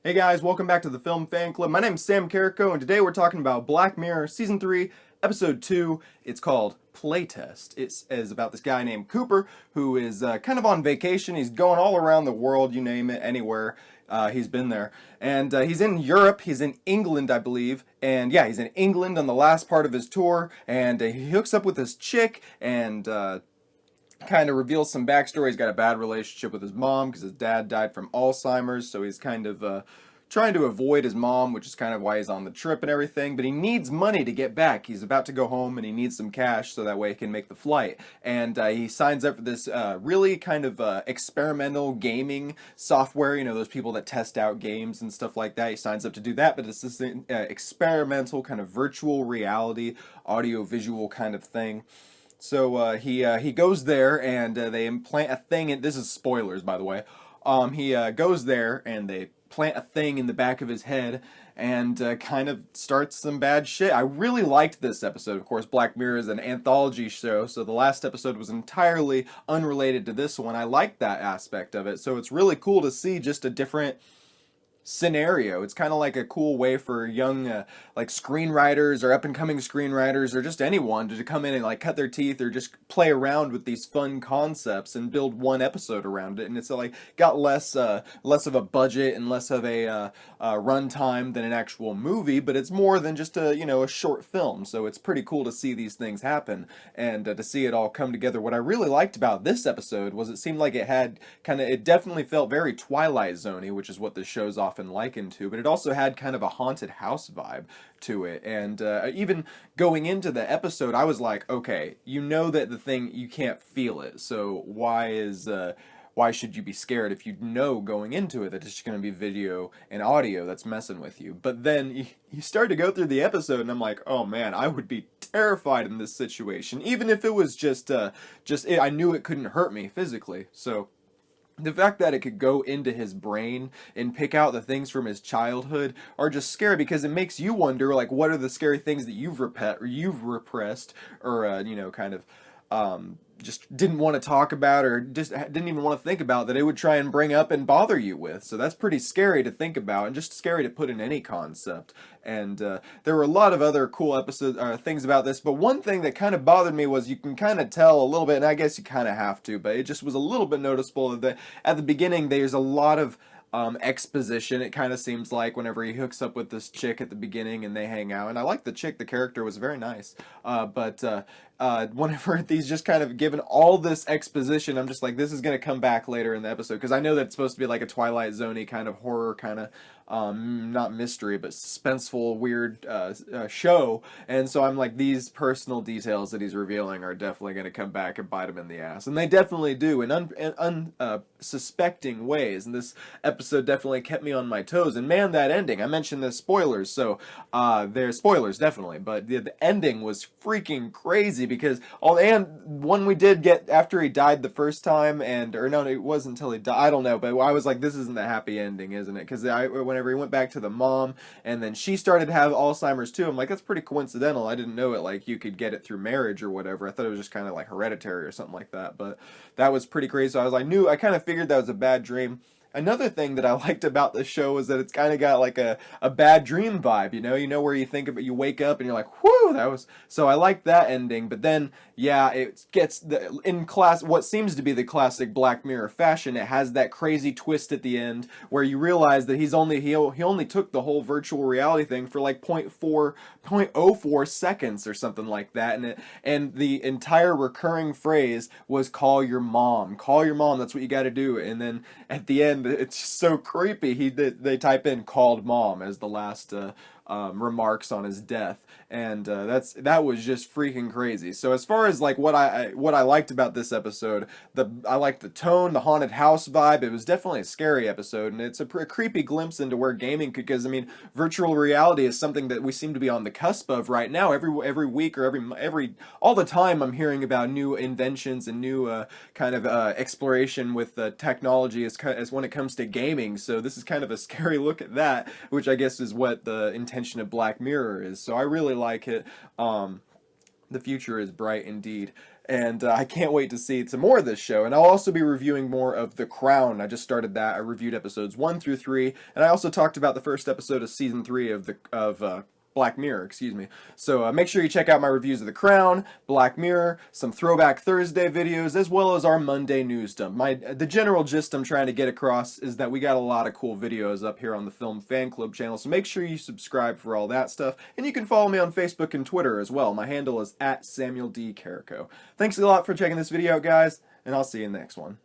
Hey guys, welcome back to the Film Fan Club. My name is Sam Carrico, and today we're talking about Black Mirror Season 3, Episode 2. It's called Playtest. It is about this guy named Cooper who is kind of on vacation. He's going all around the world, you name it, anywhere. He's been there. And he's in Europe. He's in England, I believe. And yeah, he's in England on the last part of his tour. And he hooks up with this chick and kind of reveals some backstory. He's got a bad relationship with his mom because his dad died from Alzheimer's, so he's kind of trying to avoid his mom, which is kind of why he's on the trip and everything. But he needs money to get back. He's about to go home and he needs some cash so that way he can make the flight. And he signs up for this really kind of experimental gaming software. You know, those people that test out games and stuff like that. He signs up to do that, but it's this experimental kind of virtual reality, audio visual kind of thing. So he goes there and they implant a thing. And this is spoilers, by the way. He goes there and they plant a thing in the back of his head and kind of starts some bad shit. I really liked this episode. Of course, Black Mirror is an anthology show, so the last episode was entirely unrelated to this one. I liked that aspect of it. So it's really cool to see just a different scenario. It's kind of like a cool way for young like screenwriters or up and coming screenwriters or just anyone to come in and like cut their teeth or just play around with these fun concepts and build one episode around it. And it's like got less of a budget and less of a runtime than an actual movie, but it's more than just a short film. So it's pretty cool to see these things happen and to see it all come together. What I really liked about this episode was it seemed like it definitely felt very Twilight Zone-y, which is what this show's often likened to, but it also had kind of a haunted house vibe to it. And even going into the episode, I was like, okay, you know that the thing, you can't feel it, so why should you be scared if you know going into it that it's just going to be video and audio that's messing with you? But then you start to go through the episode and I'm like, oh man, I would be terrified in this situation, even if it was I knew it couldn't hurt me physically. So the fact that it could go into his brain and pick out the things from his childhood are just scary because it makes you wonder, like, what are the scary things that you've repressed or kind of just didn't want to talk about or just didn't even want to think about that it would try and bring up and bother you with. So that's pretty scary to think about and just scary to put in any concept. And there were a lot of other cool things about this, but one thing that kind of bothered me was you can kind of tell a little bit, and I guess you kind of have to, but it just was a little bit noticeable that at the beginning there's a lot of exposition. It kind of seems like whenever he hooks up with this chick at the beginning and they hang out, and I like the chick, the character was very nice, but whenever he's just kind of given all this exposition, I'm just like, this is going to come back later in the episode, because I know that it's supposed to be like a Twilight Zone-y kind of horror kind of not mystery but suspenseful weird show, and so I'm like, these personal details that he's revealing are definitely going to come back and bite him in the ass, and they definitely do in unsuspecting ways, and this episode definitely kept me on my toes. And man, that ending, I mentioned the spoilers, so there's spoilers definitely, but the ending was freaking crazy, because one we did get after he died the first time, or no, it wasn't until he died, I don't know, but I was like, this isn't a happy ending, isn't it? Because whenever he went back to the mom and then she started to have Alzheimer's too, I'm like, that's pretty coincidental. I didn't know it, like you could get it through marriage or whatever. I thought it was just kind of like hereditary or something like that, but that was pretty crazy. So I kind of figured that was a bad dream. Another thing that I liked about this show was that it's kind of got like a bad dream vibe, where you think about, you wake up and you're like, whew, so I liked that ending. But then, yeah, it gets what seems to be the classic Black Mirror fashion. It has that crazy twist at the end where you realize that he only took the whole virtual reality thing for like 0.04 seconds or something like that. And the entire recurring phrase was call your mom, that's what you got to do. And then at the end, it's so creepy. They type in "called mom" as the last remarks on his death, and that was just freaking crazy. So as far as like what I liked about this episode, I liked the tone, the haunted house vibe. It was definitely a scary episode, and it's a creepy glimpse into where gaming could. Because I mean, virtual reality is something that we seem to be on the cusp of right now. Every week or every all the time, I'm hearing about new inventions and new kind of exploration with technology as when it comes to gaming. So this is kind of a scary look at that, which I guess is what the intention of Black Mirror is. So I really like it. The future is bright indeed, and I can't wait to see some more of this show. And I'll also be reviewing more of The Crown. I just started that. I reviewed episodes 1 through 3, and I also talked about the first episode of season 3 of Black Mirror, excuse me. So make sure you check out my reviews of The Crown, Black Mirror, some Throwback Thursday videos, as well as our Monday news dump. The general gist I'm trying to get across is that we got a lot of cool videos up here on the Film Fan Club channel, so make sure you subscribe for all that stuff. And you can follow me on Facebook and Twitter as well. My handle is @SamuelD Carrico. Thanks a lot for checking this video out, guys, and I'll see you in the next one.